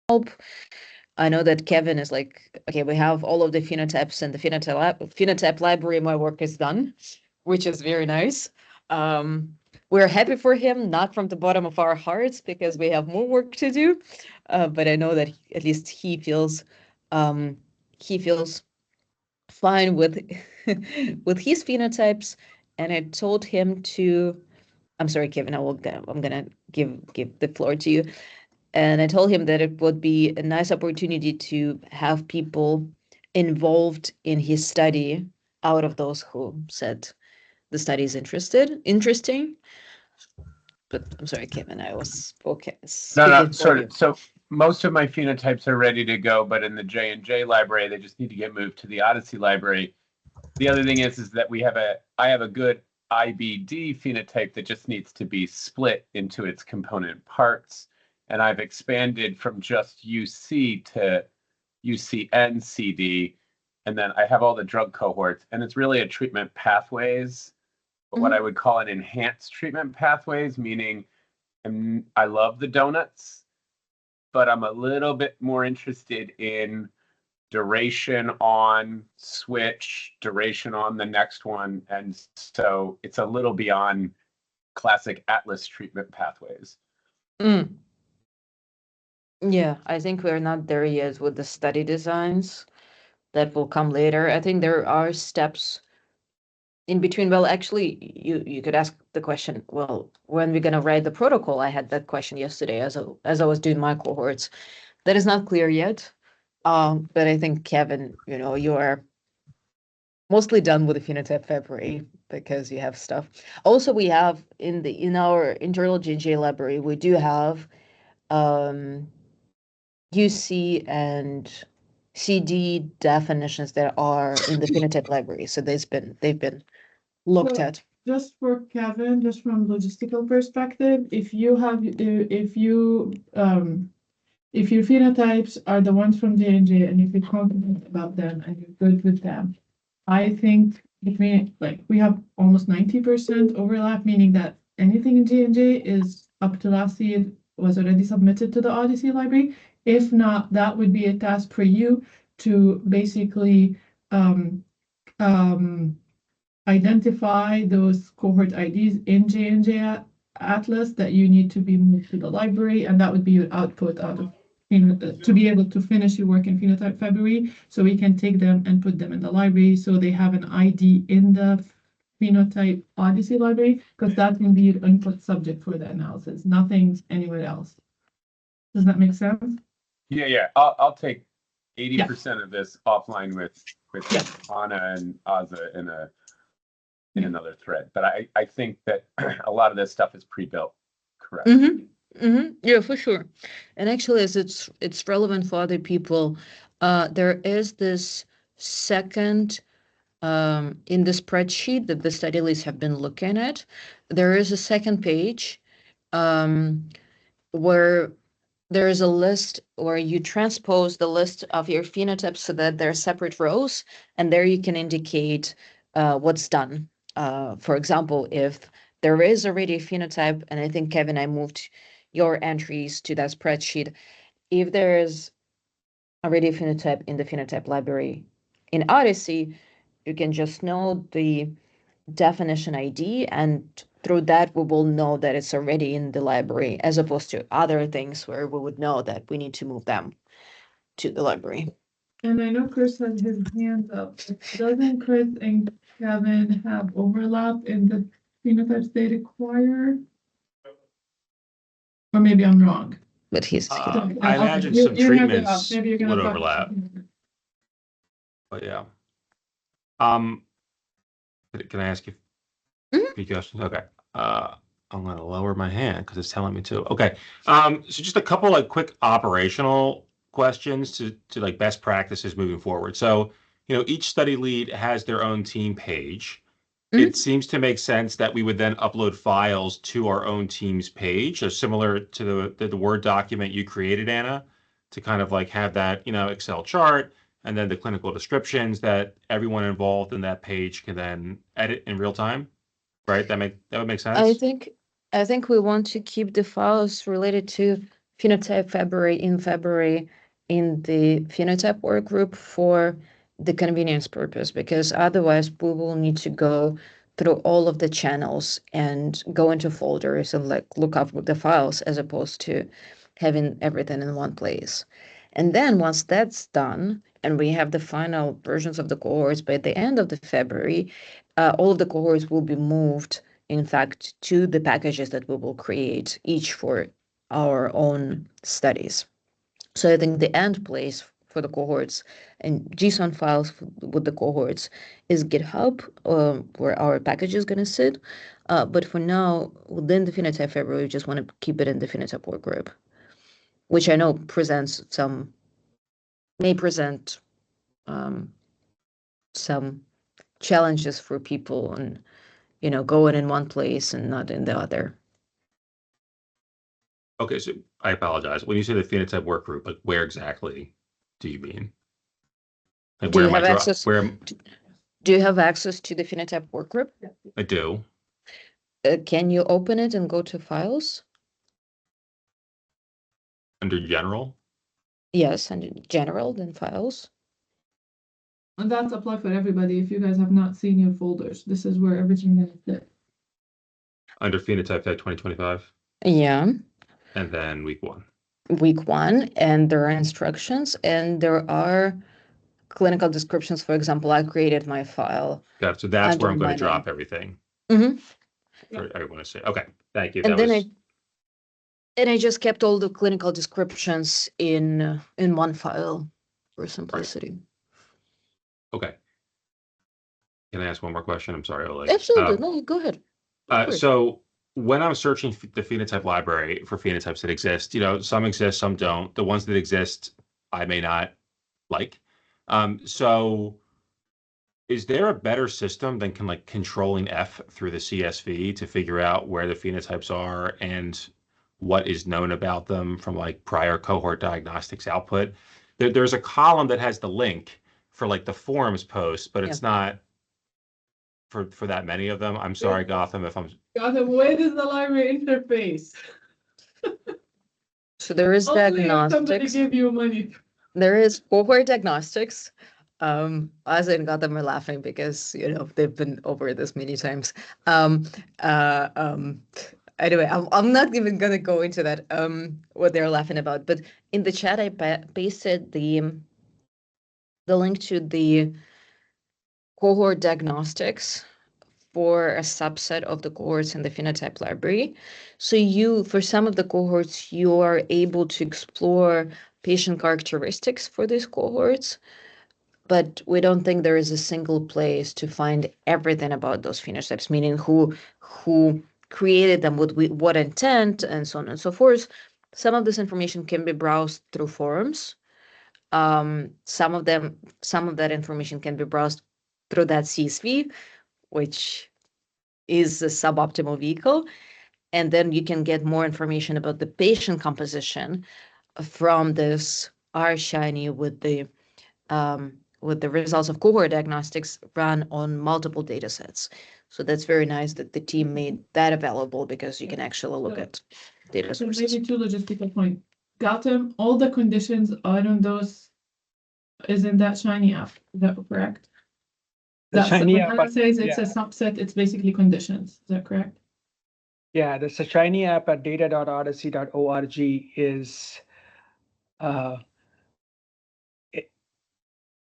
help. I know that Kevin is like, okay, we have all of the phenotypes and the phenotype library. My work is done, which is very nice. We're happy for him, not from the bottom of our hearts, because we have more work to do. But I know that at least he feels fine with with his phenotypes. And I told him to. I'm sorry, Kevin. I'm gonna give the floor to you. And I told him that it would be a nice opportunity to have people involved in his study out of those who said the study is interesting. But I'm sorry, Kevin, I was speaking for you. So most of my phenotypes are ready to go, but in the J&J library, they just need to get moved to the OHDSI library. The other thing is that I have a good IBD phenotype that just needs to be split into its component parts. And I've expanded from just UC to UCN CD. And then I have all the drug cohorts, and it's really a treatment pathways, but what I would call an enhanced treatment pathways, meaning I love the donuts, but I'm a little bit more interested in duration on switch, duration on the next one. And so it's a little beyond classic Atlas treatment pathways. Yeah, I think we're not there yet with the study designs. That will come later. I think there are steps in between. Well, actually, you could ask the question, well, when we're going to write the protocol? I had that question yesterday as I was doing my cohorts. That is not clear yet. But I think, Kevin, you are mostly done with the Phenotype February because you have stuff. Also, we have in our internal J&J library, we do have UC and CD definitions that are in the Phenotype library. So they've been looked at. Just for Kevin, just from logistical perspective, if your phenotypes are the ones from J&J and you feel confident about them and you're good with them, I think we have almost 90% overlap, meaning that anything in J&J is up to last year was already submitted to the OHDSI library. If not, that would be a task for you to basically identify those cohort IDs in J&J Atlas that you need to be moved to the library, and that would be your output out of to be able to finish your work in Phenotype February, so we can take them and put them in the library so they have an ID in the Phenotype OHDSI library, because that will be your input subject for the analysis. Nothing's anywhere else. Does that make sense? Yeah. I'll take 80% of this offline with Anna and Aza in another thread. But I think that a lot of this stuff is pre-built. Correct. Yeah, for sure. And actually, as it's relevant for other people, there is this second in the spreadsheet that the study lists have been looking at. There is a second page where there is a list where you transpose the list of your phenotypes so that they're separate rows, and there you can indicate what's done. For example, if there is already a phenotype, and I think, Kevin, I moved your entries to that spreadsheet. If there is already a phenotype in the phenotype library in OHDSI, you can just know the definition ID, and through that we will know that it's already in the library, as opposed to other things where we would know that we need to move them to the library. And I know Chris has his hand up. Doesn't Chris and Kevin have overlap in the phenotypes they require? Or maybe I'm wrong. But he's I imagine some treatments would overlap. But yeah. Can I ask you a few questions? Okay. I'm going to lower my hand because it's telling me to. Okay. So just a couple quick operational questions to best practices moving forward. So, each study lead has their own team page. It seems to make sense that we would then upload files to our own team's page, or similar to the Word document you created, Anna, to kind of have that, Excel chart, and then the clinical descriptions that everyone involved in that page can then edit in real time, right? That would make sense. I think we want to keep the files related to Phenotype February in the Phenotype Workgroup for the convenience purpose, because otherwise we will need to go through all of the channels and go into folders and like look up the files as opposed to having everything in one place. And then once that's done, and we have the final versions of the cohorts by the end of the February, all of the cohorts will be moved, in fact, to the packages that we will create, each for our own studies. So I think the end place for the cohorts and JSON files with the cohorts is GitHub, where our package is going to sit. But for now, within the Phenotype February, we just want to keep it in the Phenotype Workgroup, which I know may present some challenges for people and, going in one place and not in the other. Okay, so I apologize. When you say the phenotype workgroup, like where exactly do you mean? Like Do where you am I have access? where Do you have access to the Phenotype Workgroup? I do. Can you open it and go to files? Under general? Yes, and in general, then files. And that's applied for everybody. If you guys have not seen your folders, this is where everything is fit. Under phenotype type 2025? Yeah, And then week 1. week 1, and there are instructions, and there are clinical descriptions. For example, I created my file. Got it. So that's where I'm under going my to drop name. everything Mm-hmm. for everyone to see. Okay, thank you. And That then was I just kept all the clinical descriptions in one file for simplicity. okay. Can I ask one more question? I'm sorry, Ole. Absolutely. No, go ahead. Of course. So when I'm searching the phenotype library for phenotypes that exist, some exist, some don't. The ones that exist, I may not like. So is there a better system than controlling F through the CSV to figure out where the phenotypes are and what is known about them from prior cohort diagnostics output? There's a column that has the link for the forums post, but it's not for that many of them. I'm sorry, Gotham, if I'm... Gotham, where is the library interface? So there is diagnostics. Somebody give you money. There is cohort diagnostics. As in Gotham are laughing because they've been over this many times. Anyway, I'm not even gonna go into that. What they're laughing about, but in the chat I pasted the link to the cohort diagnostics for a subset of the cohorts in the Phenotype Library. So for some of the cohorts, you are able to explore patient characteristics for these cohorts, but we don't think there is a single place to find everything about those phenotypes, meaning who created them, with what intent, and so on and so forth. Some of this information can be browsed through forums. Some of that information can be browsed through that CSV, which is a suboptimal vehicle. And then you can get more information about the patient composition from this R-Shiny with the results of cohort diagnostics run on multiple data sets. So that's very nice that the team made that available, because you can actually look at data sources. Maybe two logistical points. Gotham, all the conditions are on those is in that Shiny app. Is that correct? The Shiny app. When says it's a subset, it's basically conditions. Is that correct? Yeah, the Shiny app at data.odyssey.org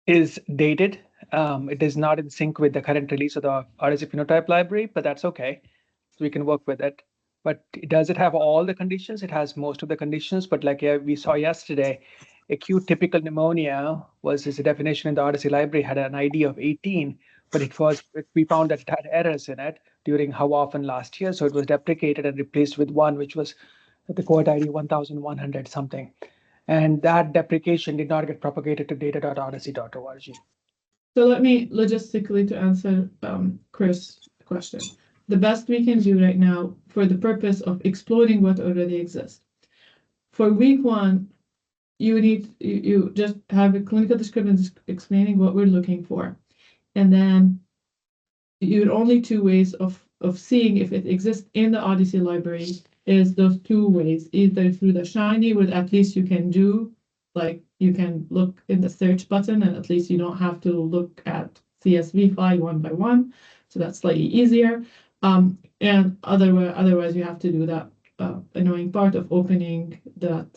is dated. It is not in sync with the current release of the Odyssey Phenotype Library, but that's okay. So we can work with it. But does it have all the conditions? It has most of the conditions, but like we saw yesterday, acute typical pneumonia was a definition in the Odyssey Library, had an ID of 18, but we found that it had errors in it during how often last year. So it was deprecated and replaced with one, which was the cohort ID 1100 something. And that deprecation did not get propagated to data.odyssey.org. So let me logistically to answer Chris' question. The best we can do right now for the purpose of exploring what already exists. For week 1, you just have a clinical description explaining what we're looking for. And then you're only 2 ways of seeing if it exists in the Odyssey library is those two ways, either through the Shiny, where at least you can do, like, you can look in the search button, and at least you don't have to look at CSV file one by one. So that's slightly easier. And otherwise you have to do that annoying part of opening that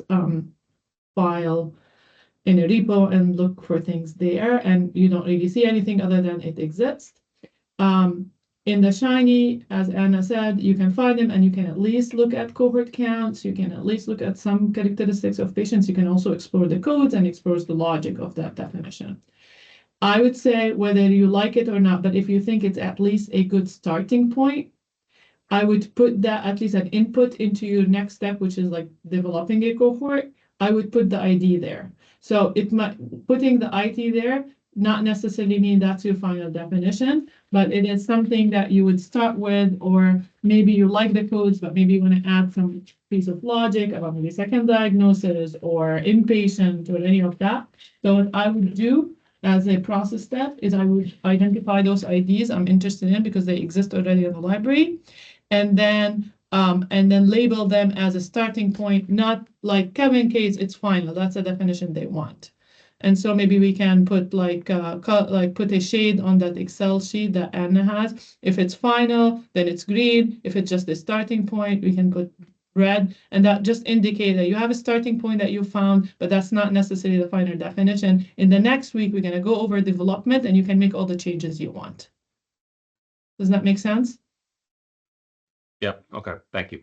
file in a repo and look for things there, and you don't really see anything other than it exists. In the Shiny, as Anna said, you can find them and you can at least look at cohort counts. You can at least look at some characteristics of patients. You can also explore the codes and explore the logic of that definition. I would say, whether you like it or not, but if you think it's at least a good starting point, I would put that at least an input into your next step, which is like developing a cohort. I would put the ID there. So putting the ID there not necessarily mean that's your final definition, but it is something that you would start with, or maybe you like the codes, but maybe you want to add some piece of logic about maybe second diagnosis or inpatient or any of that. So what I would do as a process step is I would identify those IDs I'm interested in because they exist already in the library, and then label them as a starting point, not like Kevin case, it's final. That's a definition they want. And so maybe we can put put a shade on that Excel sheet that Anna has. If it's final, then it's green. If it's just a starting point, we can put red, and that just indicates that you have a starting point that you found, but that's not necessarily the final definition. In the next week, we're going to go over development, and you can make all the changes you want. Does that make sense? Yep. Okay. Thank you.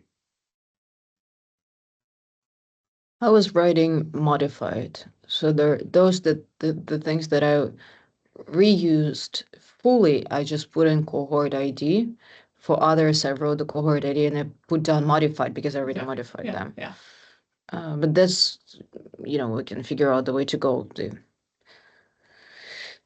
I was writing modified. So those the things that I reused fully, I just put in cohort ID. For others, I wrote the cohort ID and I put down modified because I already modified them. Yeah. But that's, we can figure out the way to go.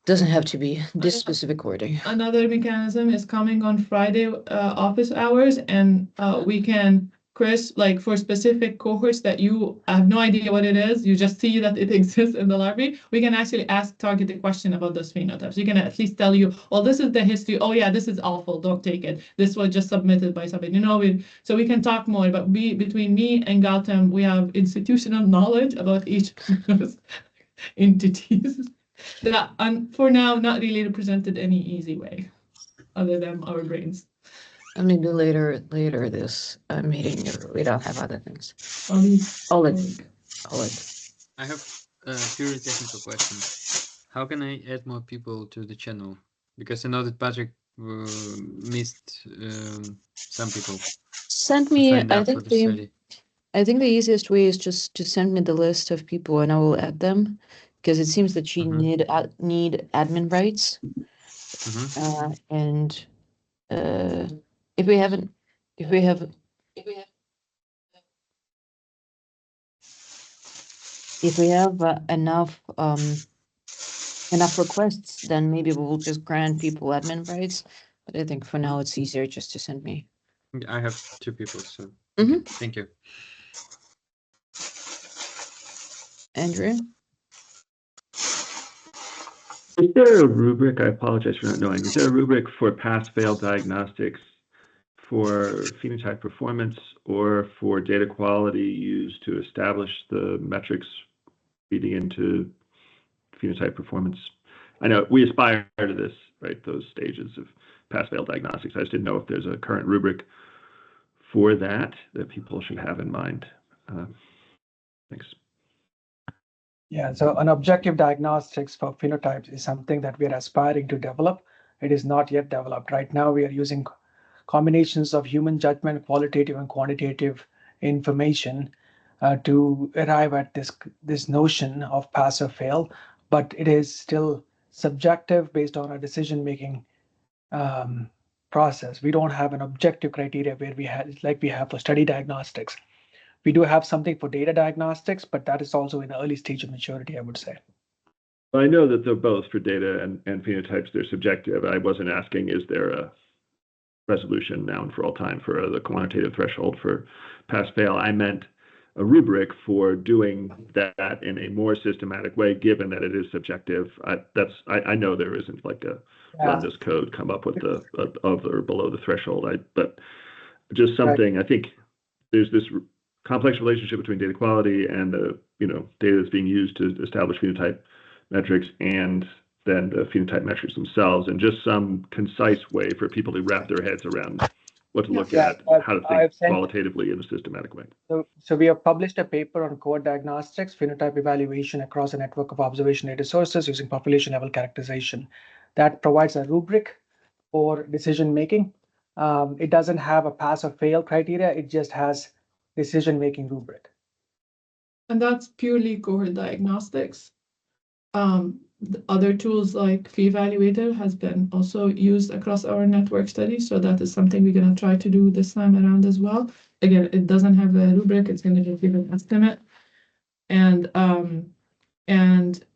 Doesn't have to be this specific wording. Another mechanism is coming on Friday office hours, and we can, Chris, like for specific cohorts that you have no idea what it is, you just see that it exists in the library, we can actually ask targeted question about those phenotypes. We can at least tell you, well, this is the history. Oh yeah, this is awful. Don't take it. This was just submitted by somebody. So we can talk more, but between me and Gautam, we have institutional knowledge about each of those entities. That, for now, not really represented any easy way, other than our brains. I mean, do later this meeting. We don't have other things. Oleg. I have a purely technical question. How can I add more people to the channel? Because I know that Patrick missed some people. Send me. I think the easiest way is just to send me the list of people, and I will add them. Because it seems that you need admin rights, and if we have enough requests, then maybe we will just grant people admin rights. But I think for now it's easier just to send me. I have 2 people, so thank you. Andrew? Is there a rubric, I apologize for not knowing, is there a rubric for pass-fail diagnostics for phenotype performance or for data quality used to establish the metrics feeding into phenotype performance? I know we aspire to this, right, those stages of pass-fail diagnostics. I just didn't know if there's a current rubric for that people should have in mind. Thanks. Yeah, so an objective diagnostics for phenotypes is something that we are aspiring to develop. It is not yet developed. Right now, we are using combinations of human judgment, qualitative and quantitative information to arrive at this notion of pass or fail, but it is still subjective based on a decision-making process. We don't have an objective criteria where we have for study diagnostics. We do have something for data diagnostics, but that is also in the early stage of maturity, I would say. I know that they're both for data and phenotypes, they're subjective. I wasn't asking, is there a resolution now and for all time for the quantitative threshold for pass-fail? I meant a rubric for doing that in a more systematic way, given that it is subjective. I know there isn't like a run this code, come up with the of or below the threshold. But just something, right. I think there's this complex relationship between data quality and the data that's being used to establish phenotype metrics, and then the phenotype metrics themselves, and just some concise way for people to wrap their heads around what to look at, how to think qualitatively in a systematic way. So we have published a paper on cohort diagnostics, phenotype evaluation across a network of observation data sources using population level characterization. That provides a rubric for decision making. It doesn't have a pass or fail criteria. It just has decision making rubric. And that's purely cohort diagnostics. The other tools like PheValuator has been also used across our network studies. So that is something we're going to try to do this time around as well. Again, it doesn't have a rubric. It's going to just give an estimate. And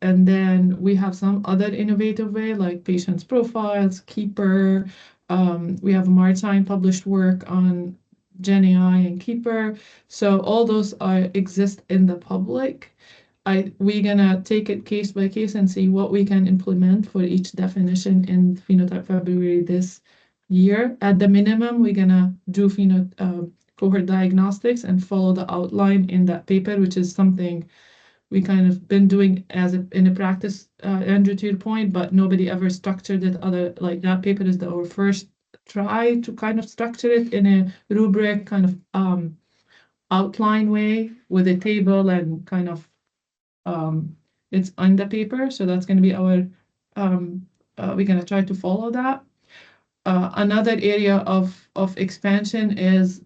then we have some other innovative way like patients profiles, Keeper. We have Martine published work on GenAI and Keeper. So all those exist in the public. We're gonna take it case by case and see what we can implement for each definition in Phenotype February this year. At the minimum, we're gonna do cohort diagnostics and follow the outline in that paper, which is something we kind of been doing in a practice, Andrew, to your point, but nobody ever structured it like that paper is our first try to kind of structure it in a rubric kind of outline way with a table and kind of it's on the paper. So that's going to be our, we're going to try to follow that. Another area of expansion is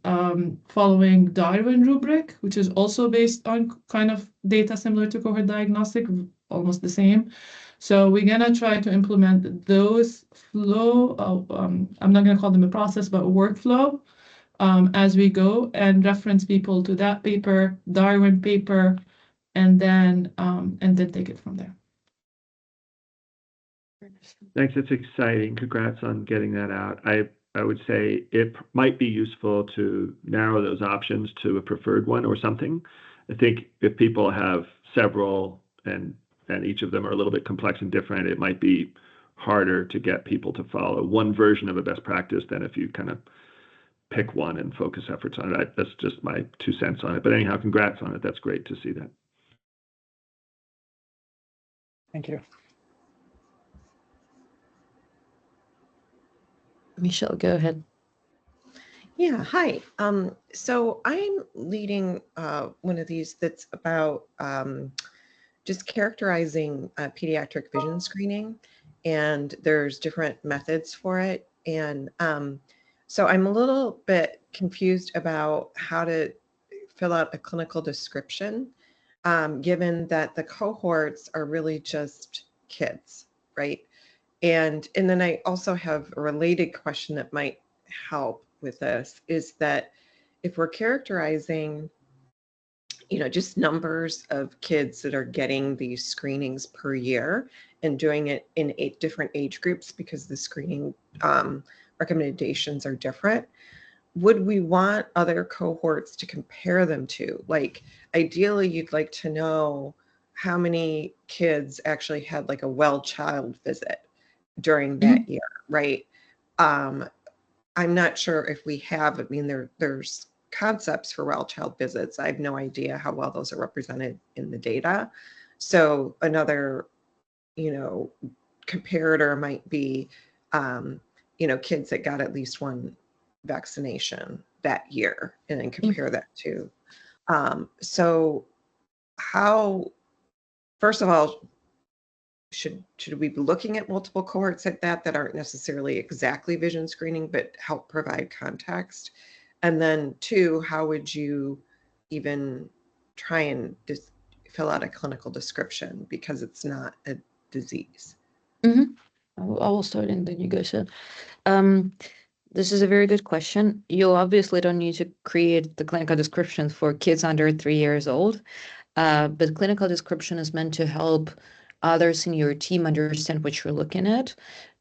following Darwin rubric, which is also based on kind of data similar to cohort diagnostic, almost the same. So we're going to try to implement those flow. I'm not going to call them a process, but a workflow as we go and reference people to that paper, Darwin paper, and then take it from there. Thanks. It's exciting. Congrats on getting that out. I would say it might be useful to narrow those options to a preferred one or something. I think if people have several and each of them are a little bit complex and different, it might be harder to get people to follow one version of a best practice than if you kind of pick one and focus efforts on it. That's just my 2 cents on it. But anyhow, congrats on it. That's great to see that. Thank you. Michelle, go ahead. Yeah, hi. So I'm leading one of these that's about just characterizing pediatric vision screening, and there's different methods for it. And so I'm a little bit confused about how to fill out a clinical description, given that the cohorts are really just kids, right? And then I also have a related question that might help with this, is that if we're characterizing, just numbers of kids that are getting these screenings per year and doing it in 8 different age groups because the screening recommendations are different, would we want other cohorts to compare them to? Like, ideally, you'd like to know how many kids actually had like a well child visit during that year, right? I'm not sure if we have, I mean, there's concepts for well child visits. I have no idea how well those are represented in the data. So another, comparator might be, kids that got at least one vaccination that year and then compare that to. So how, first of all, should we be looking at multiple cohorts like that aren't necessarily exactly vision screening, but help provide context? And then 2, how would you even try and just fill out a clinical description because it's not a disease? I will start and then you go ahead. This is a very good question. You obviously don't need to create the clinical description for kids under 3 years old, but clinical description is meant to help others in your team understand what you're looking at.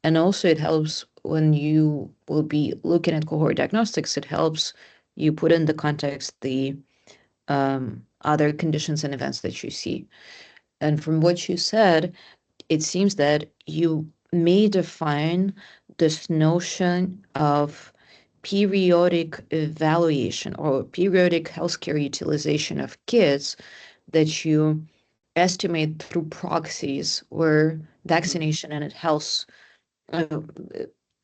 And also it helps when you will be looking at cohort diagnostics, it helps you put in the context the other conditions and events that you see. And from what you said, it seems that you may define this notion of periodic evaluation or periodic healthcare utilization of kids that you estimate through proxies where vaccination and health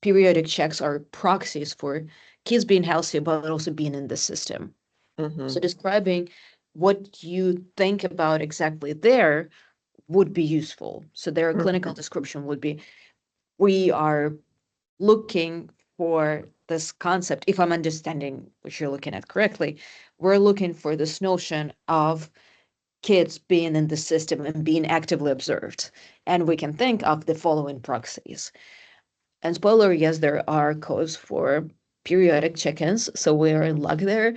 periodic checks are proxies for kids being healthy but also being in the system. Mhm. So describing what you think about exactly there would be useful. So their clinical description would be, we are looking for this concept, if I'm understanding what you're looking at correctly, we're looking for this notion of kids being in the system and being actively observed. And we can think of the following proxies. And spoiler, yes, there are codes for periodic check-ins, so we're in luck there.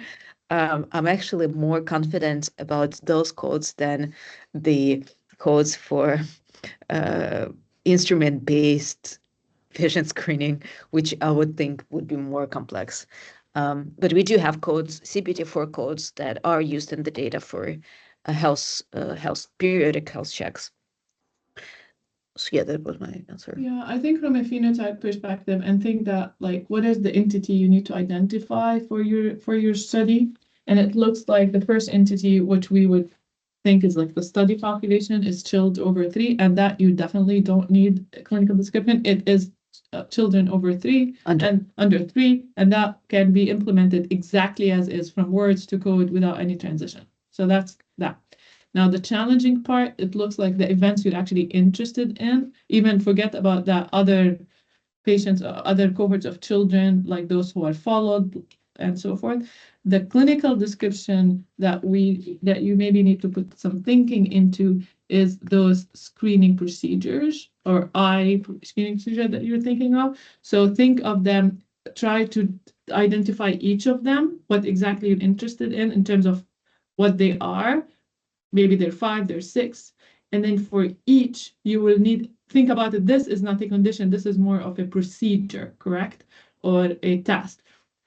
I'm actually more confident about those codes than the codes for instrument-based vision screening, which I would think would be more complex. But we do have codes, CPT4 codes, that are used in the data for periodic health checks. So yeah, that was my answer. Yeah, I think from a phenotype perspective, and think that like, what is the entity you need to identify for your study? And it looks like the first entity, which we would think is like the study population, is children over 3, and that you definitely don't need a clinical description. It is children over 3 and under 3, and that can be implemented exactly as is from words to code without any transition. So that's that. Now, the challenging part, it looks like the events you're actually interested in, even forget about that other patients, other cohorts of children, like those who are followed and so forth. The clinical description that you maybe need to put some thinking into is those screening procedures or screening procedure that you're thinking of. So think of them, try to identify each of them, what exactly you're interested in terms of what they are. Maybe they're 5, they're 6. And then for each, you will think about it. This is not a condition. This is more of a procedure, correct? Or a test.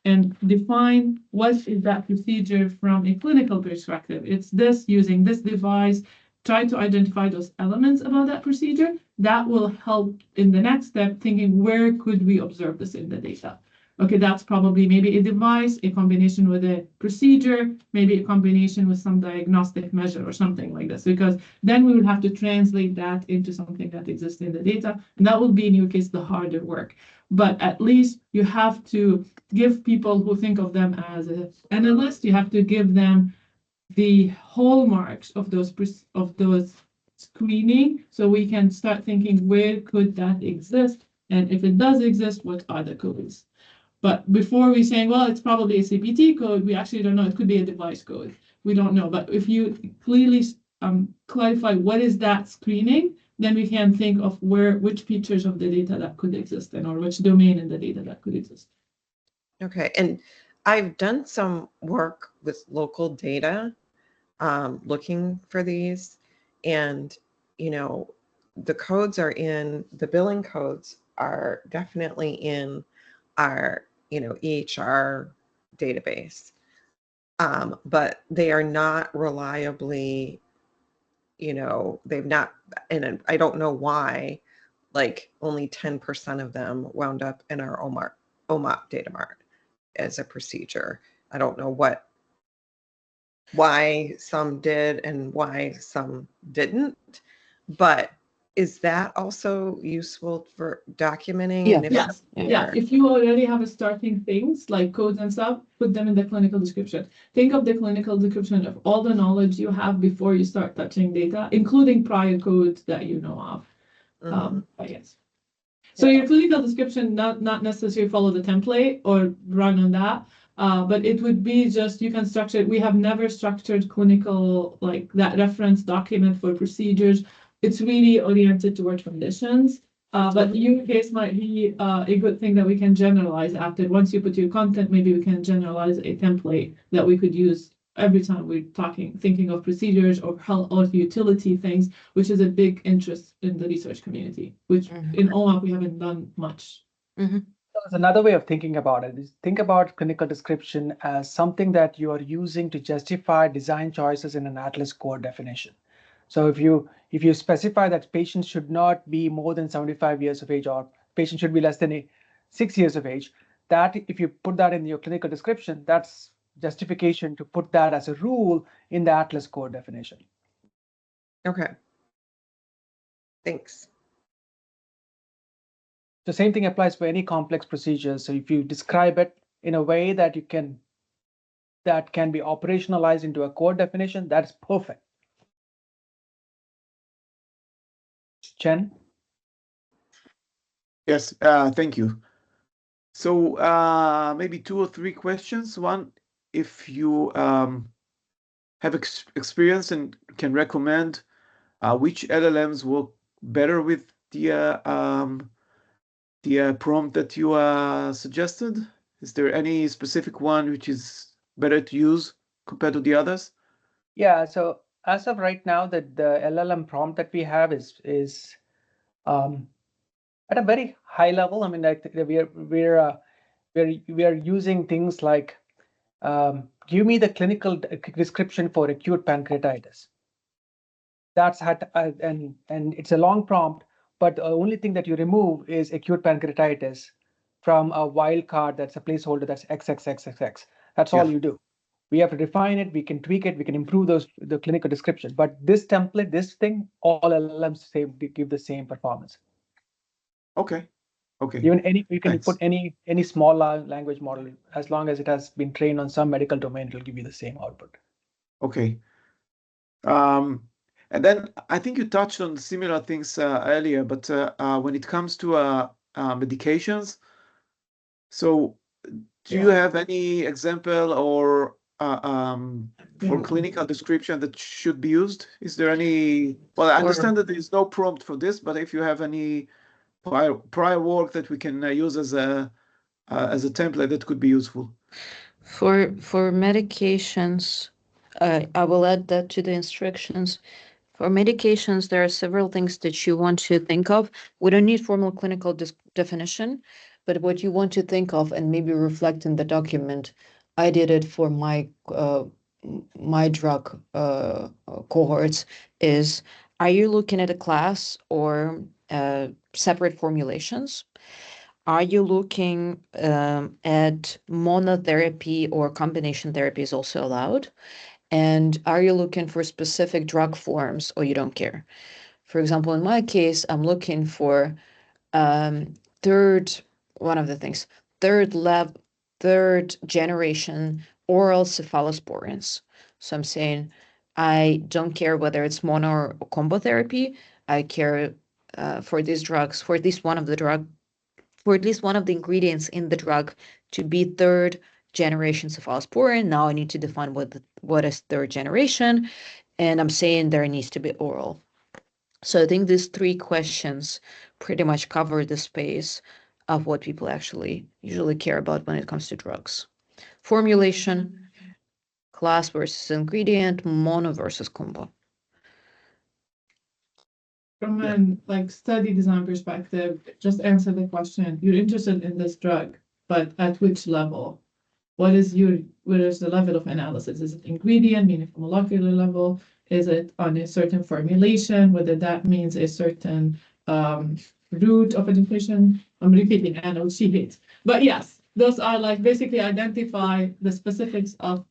And define what is that procedure from a clinical perspective. It's this, using this device. Try to identify those elements about that procedure. That will help in the next step, thinking where could we observe this in the data? Okay, that's probably maybe a device, a combination with a procedure, maybe a combination with some diagnostic measure or something like this, because then we will have to translate that into something that exists in the data. And that will be, in your case, the harder work. But at least you have to give people who think of them as an analyst, you have to give them the hallmarks of those screening, so we can start thinking, where could that exist? And if it does exist, what are the codes? But before we say, well, it's probably a CPT code, we actually don't know. It could be a device code. We don't know. But if you clearly clarify what is that screening, then we can think of which features of the data that could exist or which domain in the data that could exist. Okay, and I've done some work with local data, looking for these, and the codes are in the billing codes are definitely in our EHR database, but they are not reliably, they've not, and I don't know why, like only 10% of them wound up in our OMOP data mart as a procedure. I don't know why some did and why some didn't, but is that also useful for documenting? Yeah. And if Yes. Yeah. If you already have a starting things like codes and stuff, put them in the clinical description. Think of the clinical description of all the knowledge you have before you start touching data, including prior codes that you know of. But yes. So your clinical description not necessarily follow the template or run on that, but it would be just, you can structure it. We have never structured clinical like that reference document for procedures. It's really oriented toward conditions. But your case might be a good thing that we can generalize after. Once you put your content, maybe we can generalize a template that we could use every time we're thinking of procedures or health or utility things, which is a big interest in the research community, which in OMOP we haven't done much. There's another way of thinking about it is think about clinical description as something that you are using to justify design choices in an Atlas core definition. So if you specify that patients should not be more than 75 years of age or patient should be less than 6 years of age, that if you put that in your clinical description, that's justification to put that as a rule in the Atlas core definition. Okay. Thanks. The same thing applies for any complex procedures. So if you describe it in a way that that can be operationalized into a core definition, that's perfect. Chen? Yes, thank you. So maybe 2 or 3 questions. One, if you have experience and can recommend which LLMs work better with the prompt that you suggested? Is there any specific one which is better to use compared to the others? Yeah, so as of right now, the LLM prompt that we have is at a very high level. I mean, like we are using things like give me the clinical description for acute pancreatitis. That's had and it's a long prompt, but the only thing that you remove is acute pancreatitis from a wildcard that's a placeholder that's XXXXX. That's all you do. We have to define it, we can tweak it, we can improve the clinical description. But this template, this thing, all LLMs give the same performance. Okay. Okay. Even you can put any small language model, as long as it has been trained on some medical domain, it will give you the same output. Okay. And then I think you touched on similar things earlier, but when it comes to medications, so do you have any example or for clinical description that should be used? Is there any? Well, I understand that there is no prompt for this, but if you have any prior work that we can use as a template, that could be useful. For medications, I will add that to the instructions. For medications, there are several things that you want to think of. We don't need formal clinical definition, but what you want to think of and maybe reflect in the document. I did it for my drug cohorts. Is, are you looking at a class or separate formulations? Are you looking at monotherapy or combination therapy is also allowed? And are you looking for specific drug forms or you don't care? For example, in my case, I'm looking for third generation oral cephalosporins. So I'm saying I don't care whether it's mono or combo therapy. I care for these drugs, for at least one of the ingredients in the drug to be third generation cephalosporin. Now I need to define what is third generation, and I'm saying there needs to be oral. So I think these 3 questions pretty much cover the space of what people actually usually care about when it comes to drugs. Formulation, class versus ingredient, mono versus combo. From a study design perspective, just answer the question. You're interested in this drug, but at which level? What is the level of analysis? Is it ingredient, meaning molecular level? Is it on a certain formulation, whether that means a certain route of administration? I'm repeating Anna, she hates. But yes, those are basically identify the specifics of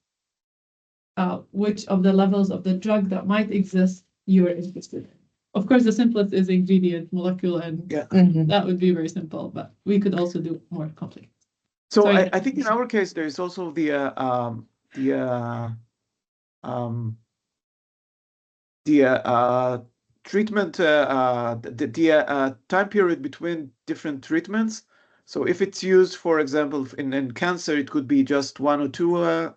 which of the levels of the drug that might exist you are interested in. Of course, the simplest is ingredient, molecular, and that would be very simple, but we could also do more complicated. So I think in our case, there is also the treatment, the time period between different treatments. So if it's used, for example, in cancer, it could be just 1 or 2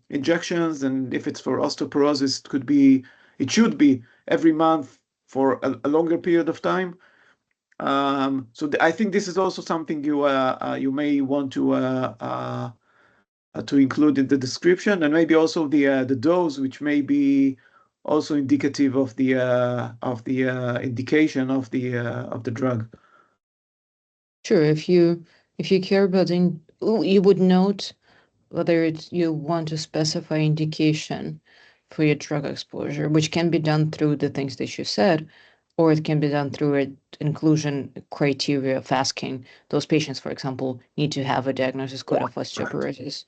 injections, and if it's for osteoporosis, it should be every month for a longer period of time. So I think this is also something you may want to include in the description, and maybe also the dose, which may be also indicative of the indication of the drug. Sure, if you care about you would note whether you want to specify indication for your drug exposure, which can be done through the things that you said, or it can be done through an inclusion criteria of asking those patients, for example, need to have a diagnosis code of osteoporosis.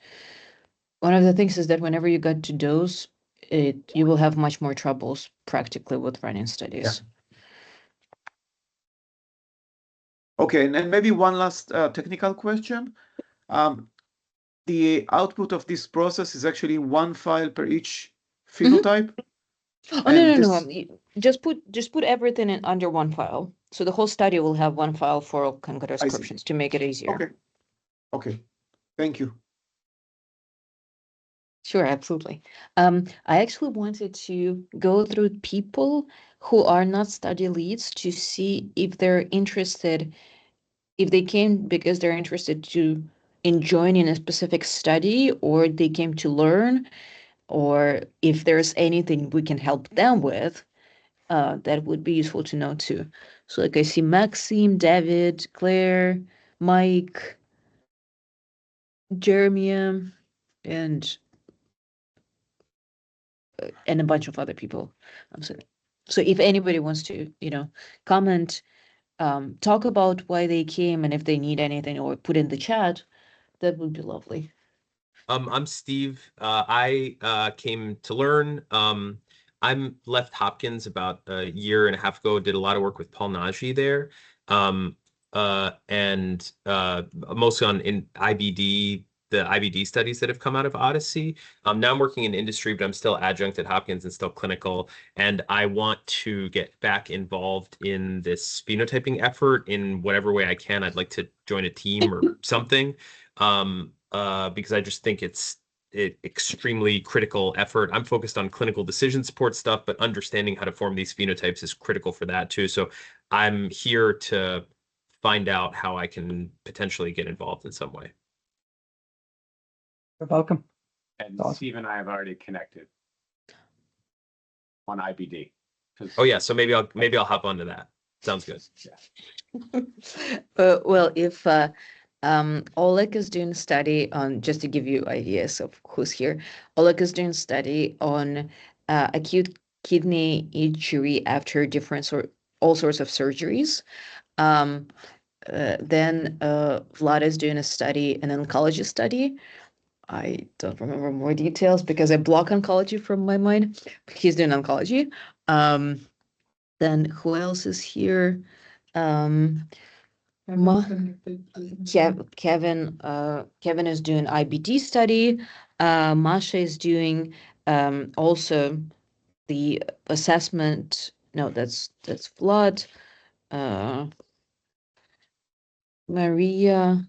One of the things is that whenever you get to those, you will have much more troubles practically with running studies. Okay, and then maybe one last technical question. The output of this process is actually one file per each phenotype. Oh, And no. this- Just put everything in under one file. So the whole study will have one file for all clinical I see. descriptions to make it easier. Okay. Okay. Thank you. Sure, absolutely. I actually wanted to go through people who are not study leads to see if they're interested, if they came because they're interested in joining a specific study, or they came to learn, or if there's anything we can help them with, that would be useful to know too. So like I see Maxime, David, Claire, Mike, Jeremy, and a bunch of other people. So if anybody wants to, comment, talk about why they came and if they need anything, or put in the chat, that would be lovely. I'm Steve. I came to learn. I'm left Hopkins about a year and a half ago. Did a lot of work with Paul Nagy there, and mostly on in IBD, the IBD studies that have come out of OHDSI. Now I'm working in industry, but I'm still adjunct at Hopkins and still clinical. And I want to get back involved in this phenotyping effort in whatever way I can. I'd like to join a team or something. Because I just think it's extremely critical effort. I'm focused on clinical decision support stuff, but understanding how to form these phenotypes is critical for that too. So I'm here to find out how I can potentially get involved in some way. You're welcome. And Awesome. Steve and I have already connected on IBD. Oh yeah, so maybe I'll hop onto that. Sounds good. Well, if Oleg is doing a study on, just to give you ideas of who's here, Oleg is doing a study on acute kidney injury after all sorts of surgeries. Then Vlad is doing a study, an oncology study. I don't remember more details because I block oncology from my mind. He's doing oncology. Then who else is here? Kevin is doing IBD study. Masha is doing also the assessment. No, that's Vlad. Maria,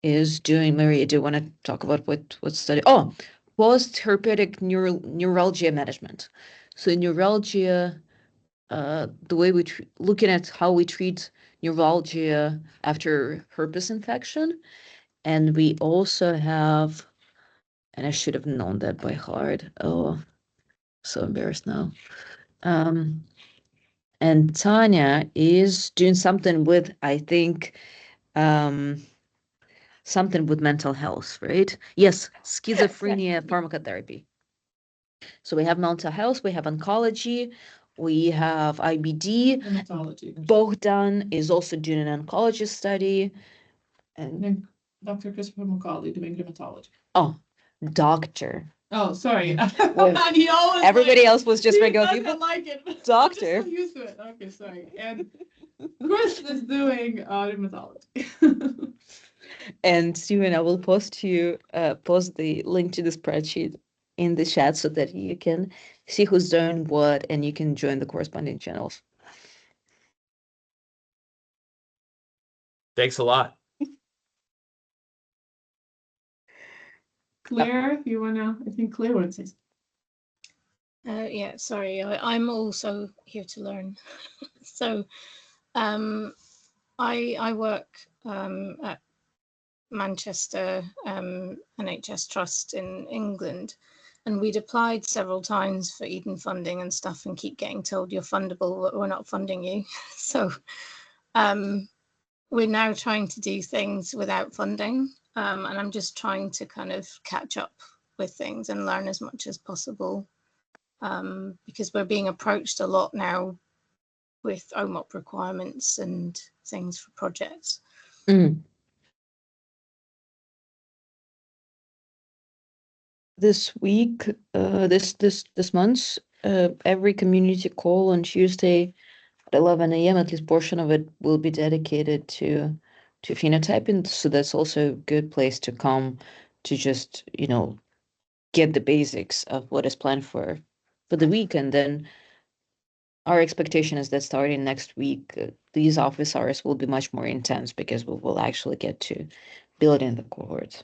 do you want to talk about what study? Oh, post-herpetic neuralgia management. So neuralgia, the way looking at how we treat neuralgia after herpes infection. And we also have, and I should have known that by heart. Oh, so embarrassed now. And Tanya is doing something with, I think, something with mental health, right? Yes, schizophrenia pharmacotherapy. So we have mental health, we have oncology, we have IBD. Rheumatology. Bogdan is also doing an oncology study. And then Dr. Christopher McCauley doing rheumatology. Oh, doctor. Oh, sorry. Well, He always everybody else was just he regular doesn't people. like it. I'm Doctor. just so used to it. Okay, sorry. And Chris is doing rheumatology. And Steven, I will post the link to the spreadsheet in the chat so that you can see who's doing what and you can join the corresponding channels. Thanks a lot. Claire, you wanna? I think Claire wants it. Yeah, sorry, I'm also here to learn. So I work at Manchester NHS Trust in England, and we'd applied several times for Eden funding and stuff and keep getting told you're fundable, but we're not funding you. So we're now trying to do things without funding, and I'm just trying to kind of catch up with things and learn as much as possible, because we're being approached a lot now with OMOP requirements and things for projects. Mm. This week, this month, every community call on Tuesday at 11 a.m. At least portion of it will be dedicated to phenotyping. So that's also a good place to come to just get the basics of what is planned for the week, and then our expectation is that starting next week, these office hours will be much more intense because we will actually get to build in the cohorts.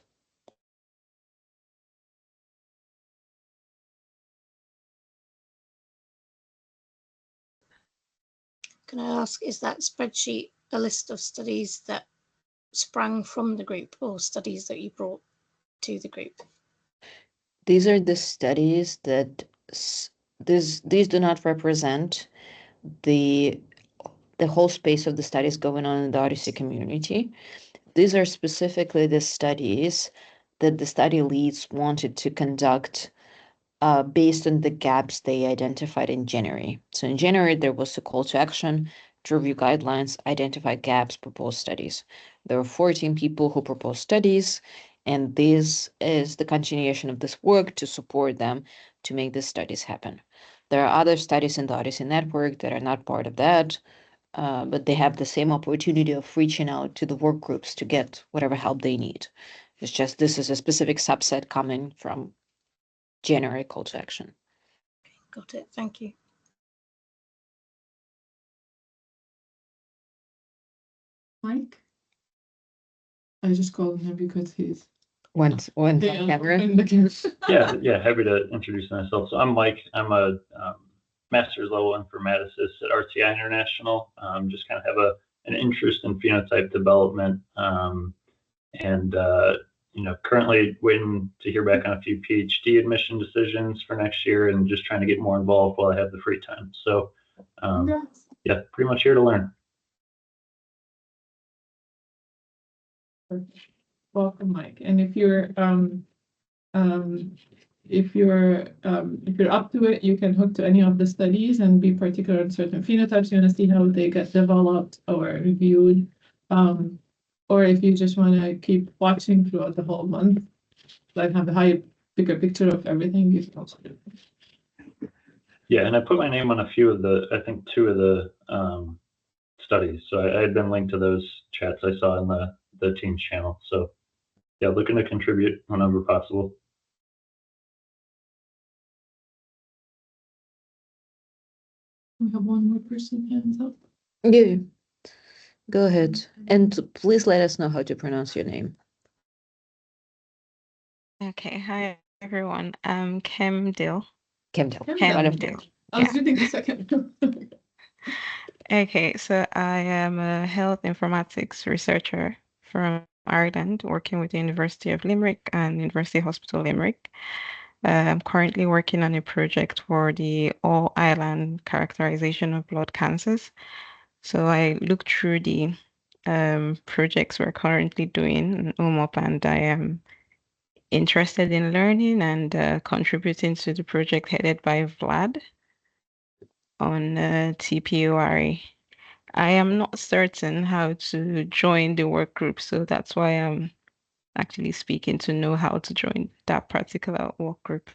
Can I ask, is that spreadsheet a list of studies that sprang from the group or studies that you brought to the group? These are the studies that these do not represent the whole space of the studies going on in the Odyssey community. These are specifically the studies that the study leads wanted to conduct based on the gaps they identified in January. So in January, there was a call to action to review guidelines, identify gaps, propose studies. There were 14 people who proposed studies, and this is the continuation of this work to support them to make these studies happen. There are other studies in the Odyssey network that are not part of that, but they have the same opportunity of reaching out to the work groups to get whatever help they need. It's just this is a specific subset coming from January call to action. Got it. Thank you. Mike? I just called him because he's Went yeah, camera. in the camera. Yeah, happy to introduce myself. So I'm Mike. I'm a master's level informaticist at RTI International. Just kind of have an interest in phenotype development, and currently waiting to hear back on a few PhD admission decisions for next year, and just trying to get more involved while I have the free time. So yeah, pretty much here to learn. Welcome, Mike. And if you're up to it, you can hook to any of the studies and be particular on certain phenotypes. You want to see how they get developed or reviewed, or if you just want to keep watching throughout the whole month, like have a bigger picture of everything, you can also do it. Yeah, and I put my name on a few of I think 2 of the studies. So I had been linked to those chats I saw in the Teams channel. So yeah, looking to contribute whenever possible. We have one more person hands up. Yeah, go ahead. And please let us know how to pronounce your name. Okay, hi everyone. I'm Kemdil. Kemdil. I was reading the second. Okay, so I am a health informatics researcher from Ireland, working with the University of Limerick and University Hospital Limerick. I'm currently working on a project for the all-island characterization of blood cancers. So I looked through the projects we're currently doing in OMOP, and I am interested in learning and contributing to the project headed by Vlad on TPORA. I am not certain how to join the work group, so that's why I'm actually speaking to know how to join that particular work group.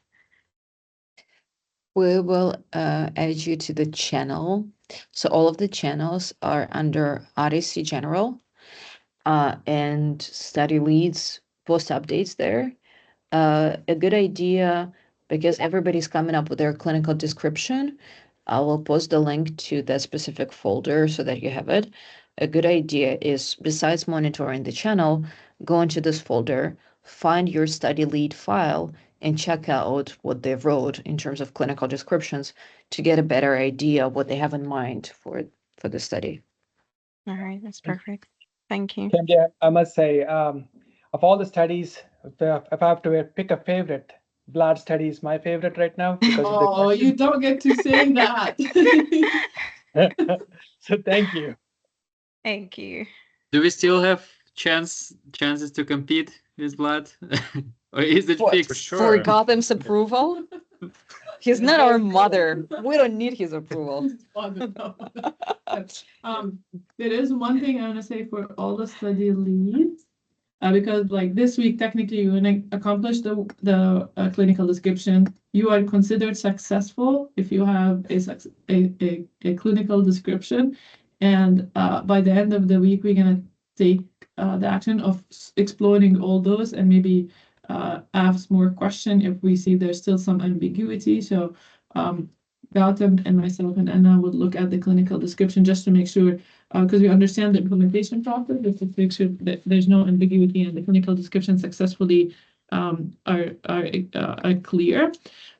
We will add you to the channel. So all of the channels are under Odyssey General, and study leads post updates there. A good idea, because everybody's coming up with their clinical description, I will post the link to that specific folder so that you have it. A good idea is, besides monitoring the channel, go into this folder, find your study lead file, and check out what they wrote in terms of clinical descriptions to get a better idea of what they have in mind for the study. All right, that's perfect. Thank you. Kendi, I must say, of all the studies, if I have to pick a favorite, Blood study is my favorite right now. Oh, you don't get to say that. So thank you. Thank you. Do we still have chances to compete with Vlad? Or is it fixed? For Gotham's approval? He's not our mother. We don't need his approval. There is one thing I want to say for all the study leads, because like this week, technically you want to accomplish the clinical description. You are considered successful if you have a clinical description. And by the end of the week, we're going to take the action of exploring all those and maybe ask more question if we see there's still some ambiguity. So Gautam and myself and Anna would look at the clinical description just to make sure, because we understand the implementation process, just to make sure that there's no ambiguity and the clinical description successfully are clear.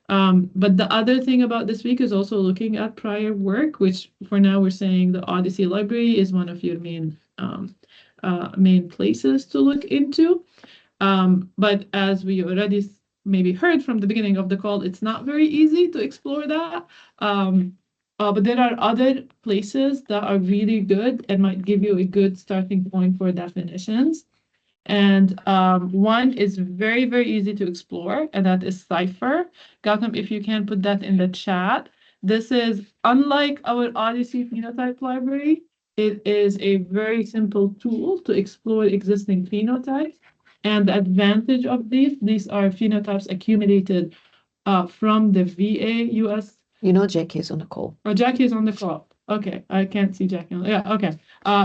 But the other thing about this week is also looking at prior work, which for now we're saying the OHDSI Library is one of your main places to look into. But as we already maybe heard from the beginning of the call, it's not very easy to explore that. But there are other places that are really good and might give you a good starting point for definitions. And one is very, very easy to explore, and that is Cipher. Gautam, if you can put that in the chat. This is unlike our OHDSI Phenotype Library. It is a very simple tool to explore existing phenotypes. And the advantage of these are phenotypes accumulated from the VA US. You know, Jackie is on the call. Oh, Jackie is on the call. Okay, I can't see Jackie. Yeah, okay.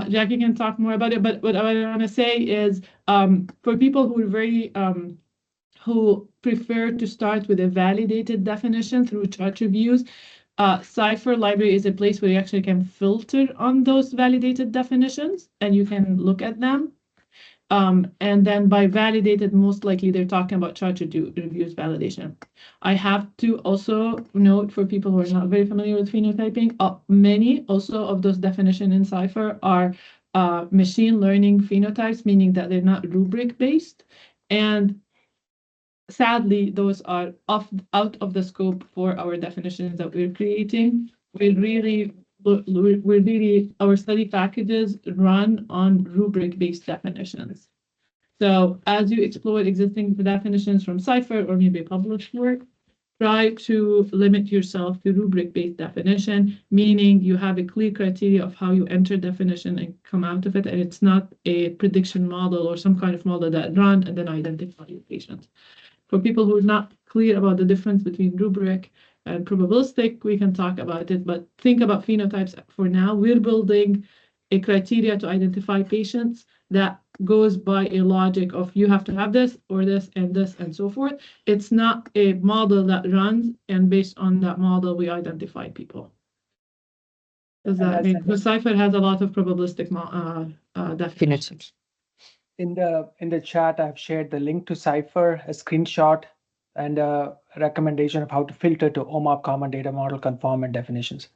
Jackie can talk more about it. But what I want to say is, for people who are very who prefer to start with a validated definition through chart reviews, Cipher Library is a place where you actually can filter on those validated definitions and you can look at them. And then by validated, most likely they're talking about chart reviews validation. I have to also note for people who are not very familiar with phenotyping, many also of those definitions in Cipher are machine learning phenotypes, meaning that they're not rubric based. And sadly, those are out of the scope for our definitions that we're creating. Our study packages run on rubric-based definitions. So as you explore existing definitions from Cipher or maybe published work, try to limit yourself to rubric-based definition, meaning you have a clear criteria of how you enter definition and come out of it, and it's not a prediction model or some kind of model that run and then identify your patients. For people who are not clear about the difference between rubric and probabilistic, we can talk about it, but think about phenotypes for now. We're building a criteria to identify patients that goes by a logic of you have to have this or this and so forth. It's not a model that runs and based on that model we identify people. Does that mean the Cipher has a lot of probabilistic definitions? In the chat, I've shared the link to Cipher, a screenshot, and a recommendation of how to filter to OMOP common data model conformant definitions.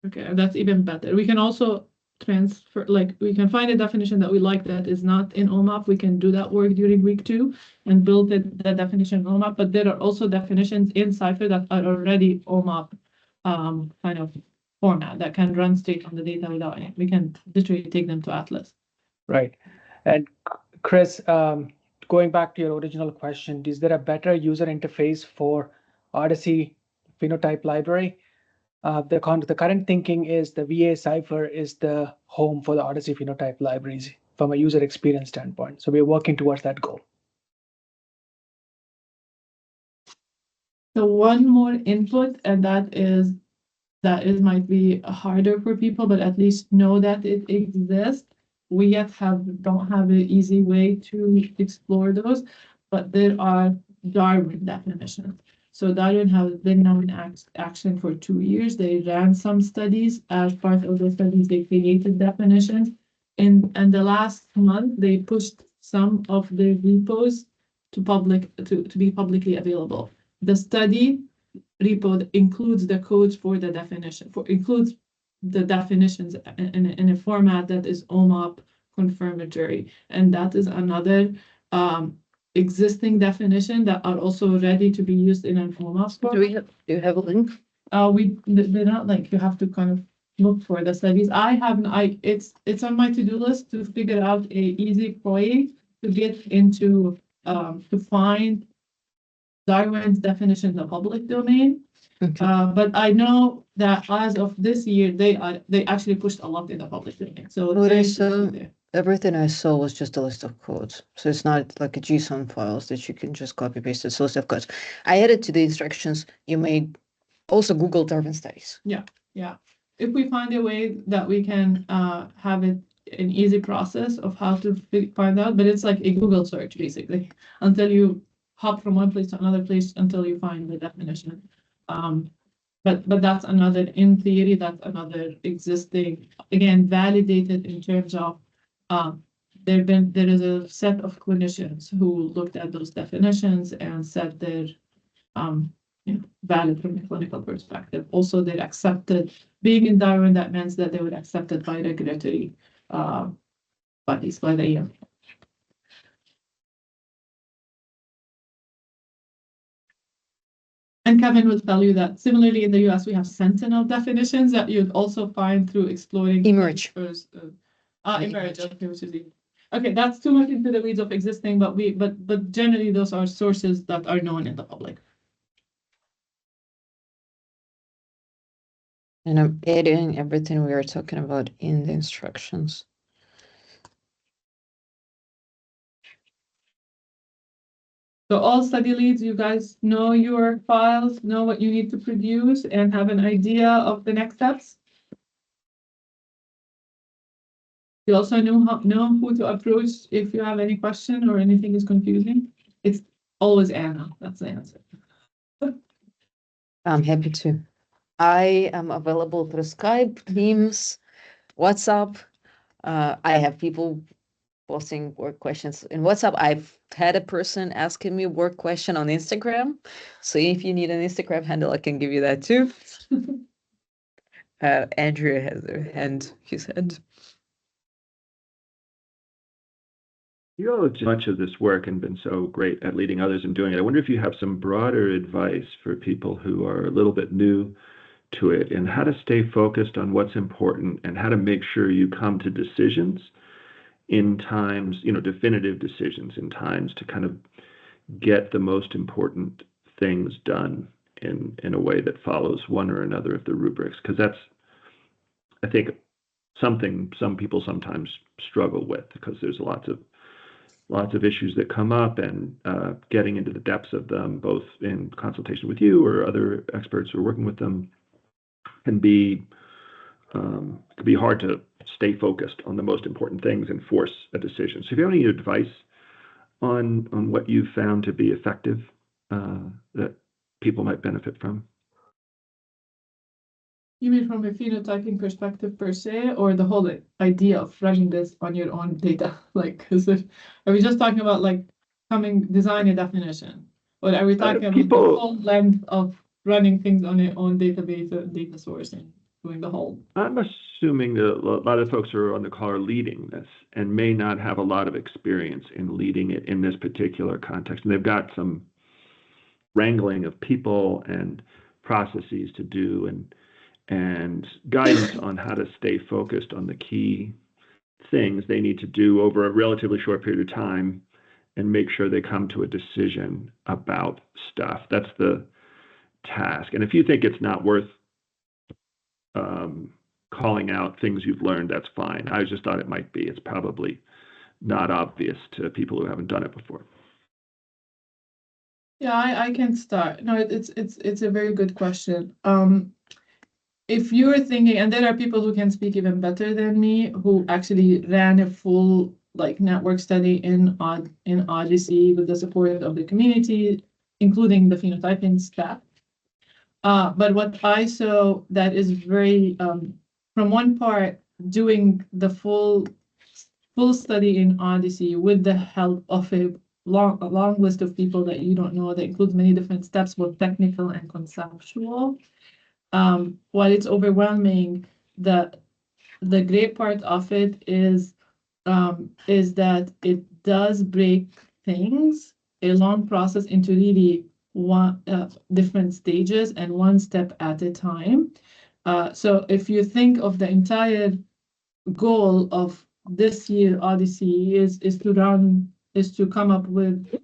Okay, that's even better. We can also transfer, like we can find a definition that we like that is not in OMOP. We can do that work during week 2 and build the definition in OMOP. But there are also definitions in Cipher that are already OMOP kind of format that can run straight on the data without any. We can literally take them to Atlas. Right. And Chris, going back to your original question, is there a better user interface for OHDSI Phenotype Library? The current thinking is the VA Cipher is the home for the OHDSI Phenotype Libraries from a user experience standpoint. So we're working towards that goal. So one more input, and that is might be harder for people, but at least know that it exists. We yet don't have an easy way to explore those, but there are Darwin definitions. So Darwin has been now in action for 2 years. They ran some studies. As part of the studies, they created definitions. And the last month, they pushed some of the repos to be publicly available. The study repo includes the codes for the definition, includes the definitions in a format that is OMOP confirmatory. And that is another existing definition that are also ready to be used in an OMOP book. Do you have a link? They're not like you have to kind of look for the studies. It's on my to-do list to figure out a easy way to get into to find Darwin's definition in the public domain. Okay. But I know that as of this year, they actually pushed a lot in the public domain. So What I thank you saw, there. everything I saw was just a list of codes. So it's not like a JSON files that you can just copy paste. It's a list of codes. I added to the instructions. You may also Google Darwin studies. Yeah. If we find a way that we can have it an easy process of how to find out, but it's like a Google search basically until you hop from one place to another place until you find the definition. But that's another, in theory, that's another existing, again, validated in terms of there is a set of clinicians who looked at those definitions and said they're valid from a clinical perspective. Also, they're accepted. Being in Darwin, that means that they were accepted by regulatory bodies, by the EM. And Kevin will tell you that similarly in the US, we have Sentinel definitions that you'd also find through exploring. Emerge. Emerge. Okay, which is okay. That's too much into the weeds of existing, but generally those are sources that are known in the public. And I'm adding everything we are talking about in the instructions. So all study leads, you guys know your files, know what you need to produce, and have an idea of the next steps. You also know who to approach if you have any question or anything is confusing. It's always Anna. That's the answer. I'm happy to. I am available through Skype, Teams, WhatsApp. I have people posting work questions in WhatsApp. I've had a person asking me work question on Instagram. So if you need an Instagram handle, I can give you that too. Andrea has her hand, his hand. You all have done much of this work and been so great at leading others and doing it. I wonder if you have some broader advice for people who are a little bit new to it and how to stay focused on what's important and how to make sure you come to decisions in times, definitive decisions in times to kind of get the most important things done in a way that follows one or another of the rubrics. Because that's, I think, something some people sometimes struggle with because there's lots of issues that come up, and getting into the depths of them, both in consultation with you or other experts who are working with them, can be hard to stay focused on the most important things and force a decision. So if you have any advice on what you've found to be effective that people might benefit from. You mean from a phenotyping perspective per se, or the whole idea of running this on your own data? Like, are we just talking about like design a definition? Or are we talking about the full length of running things on your own database, data source, and doing the whole? I'm assuming that a lot of folks who are on the call are leading this and may not have a lot of experience in leading it in this particular context. And they've got some wrangling of people and processes to do and guidance on how to stay focused on the key things they need to do over a relatively short period of time and make sure they come to a decision about stuff. That's the task. And if you think it's not worth calling out things you've learned, that's fine. I just thought it might be. It's probably not obvious to people who haven't done it before. Yeah, I can start. No, it's a very good question. If you're thinking, and there are people who can speak even better than me, who actually ran a full network study in OHDSI with the support of the community, including the phenotyping staff. But what I saw that is very, from one part, doing the full study in OHDSI with the help of a long list of people that you don't know, that includes many different steps, both technical and conceptual. While it's overwhelming, the great part of it is that it does break things, a long process, into really different stages and one step at a time. So if you think of the entire goal of this year OHDSI is to come up with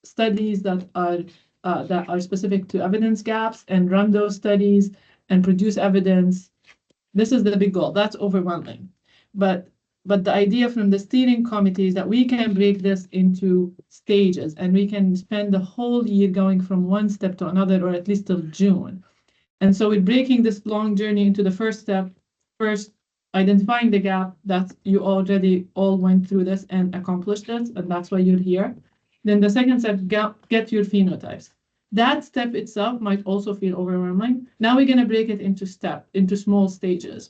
studies that are that are specific to evidence gaps and run those studies and produce evidence. This is the big goal. That's overwhelming. But the idea from the steering committee is that we can break this into stages and we can spend the whole year going from one step to another, or at least till June. And so we're breaking this long journey into the first step, first identifying the gap that you already all went through this and accomplished it, and that's why you're here. Then the second step, get your phenotypes. That step itself might also feel overwhelming. Now we're going to break it into small stages.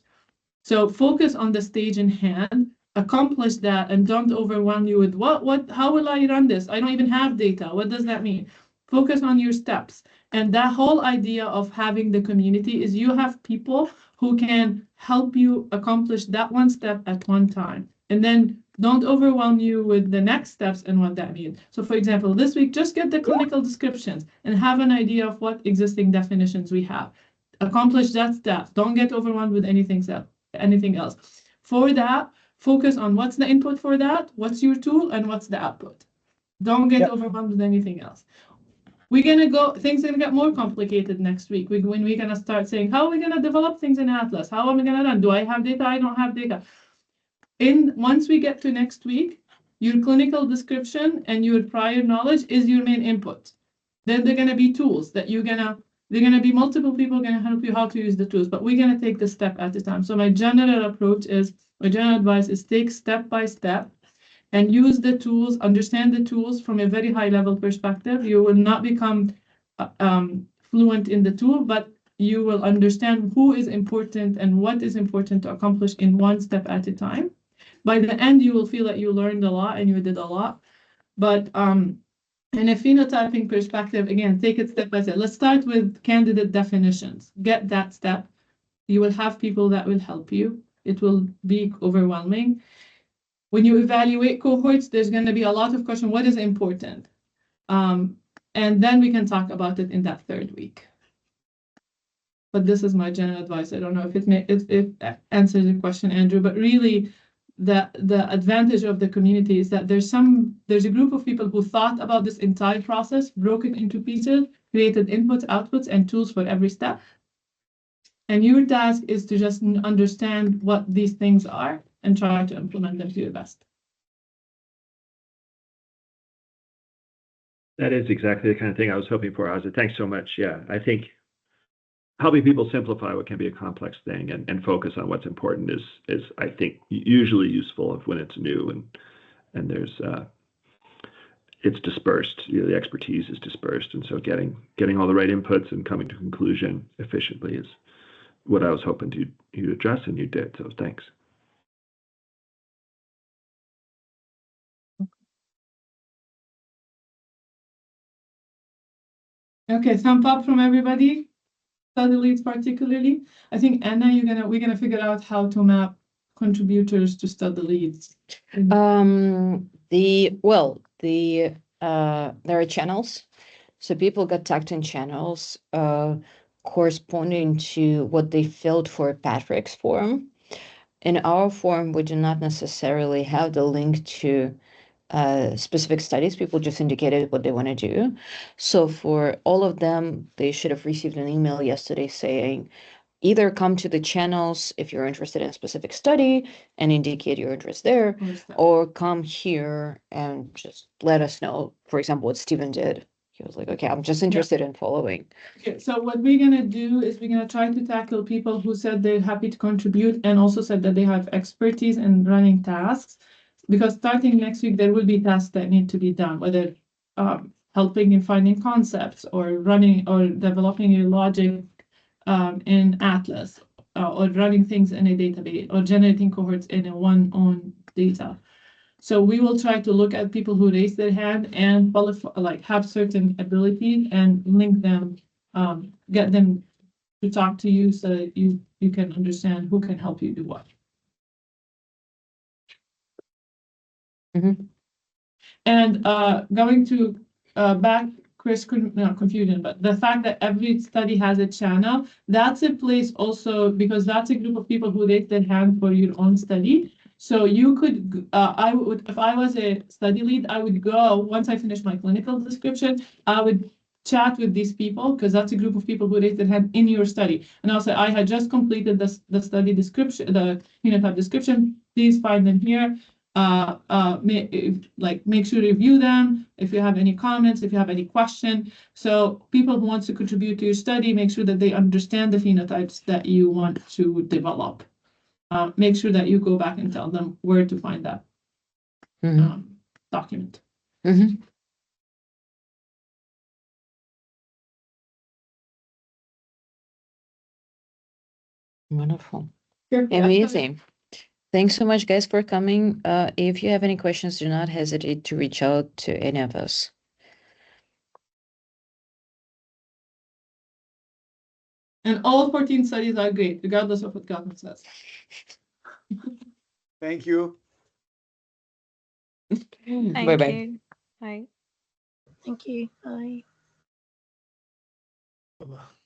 So focus on the stage in hand, accomplish that, and don't overwhelm you with how will I run this? I don't even have data. What does that mean? Focus on your steps. And that whole idea of having the community is you have people who can help you accomplish that one step at one time. And then don't overwhelm you with the next steps and what that means. So for example, this week, just get the clinical descriptions and have an idea of what existing definitions we have. Accomplish that step. Don't get overwhelmed with anything else. For that, focus on what's the input for that, what's your tool, and what's the output. Don't get overwhelmed with anything else. Things are gonna get more complicated next week when we're gonna start saying, how are we gonna develop things in Atlas? How am I gonna run? Do I have data? I don't have data. Once we get to next week, your clinical description and your prior knowledge is your main input. Then they're gonna be tools that they're gonna be multiple people gonna help you how to use the tools, but we're gonna take this step at a time. So my general advice is take step by step and use the tools, understand the tools from a very high level perspective. You will not become fluent in the tool, but you will understand who is important and what is important to accomplish in one step at a time. By the end, you will feel that you learned a lot and you did a lot. But in a phenotyping perspective, again, take it step by step. Let's start with candidate definitions. Get that step. You will have people that will help you. It will be overwhelming. When you evaluate cohorts, there's going to be a lot of questions. What is important? And then we can talk about it in that third week. But this is my general advice. I don't know if it answers the question, Andrew, but really the advantage of the community is that there's a group of people who thought about this entire process, broke it into pieces, created inputs, outputs, and tools for every step. And your task is to just understand what these things are and try to implement them to your best. That is exactly the kind of thing I was hoping for, Azza. Thanks so much. Yeah, I think helping people simplify what can be a complex thing and focus on what's important is I think usually useful when it's new and there's it's dispersed. The expertise is dispersed, and so getting all the right inputs and coming to conclusion efficiently is what I was hoping you address, and you did. So thanks. Okay, thumb up from everybody. Study leads particularly. I think Anna, we're gonna figure out how to map contributors to study leads. There are channels, so people get tagged in channels corresponding to what they filled for Patrick's form. In our form, we do not necessarily have the link to specific studies. People just indicated what they want to do. So for all of them, they should have received an email yesterday saying, either come to the channels if you're interested in a specific study and indicate your interest there, or come here and just let us know. For example, what Stephen did. He was like, okay, I'm just interested in following. Okay, so what we're going to do is we're going to try to tackle people who said they're happy to contribute and also said that they have expertise in running tasks. Because starting next week, there will be tasks that need to be done, whether helping in finding concepts or running or developing your logic in Atlas or running things in a database or generating cohorts in a one-on data. So we will try to look at people who raise their hand and qualify, have certain abilities and link them, get them to talk to you so that you can understand who can help you do what. Mm-hmm. And going to back Chris, not confusion, but the fact that every study has a channel, that's a place also because that's a group of people who raise their hand for your own study. So you could, I would, if I was a study lead, I would go, once I finish my clinical description, I would chat with these people, because that's a group of people who raised their hand in your study. And I'll say, I had just completed the study description, the phenotype description. Please find them here. Make sure to review them. If you have any comments, if you have any question. So people who want to contribute to your study, make sure that they understand the phenotypes that you want to develop. Make sure that you go back and tell them where to find that document. Mhm. Wonderful. Sure. Amazing. Thanks so much, guys, for coming. If you have any questions, do not hesitate to reach out to any of us. And all 14 studies are great, regardless of what Gotham says. Thank you. Thank Bye-bye. you. Bye. Thank you. Bye. Bye-bye.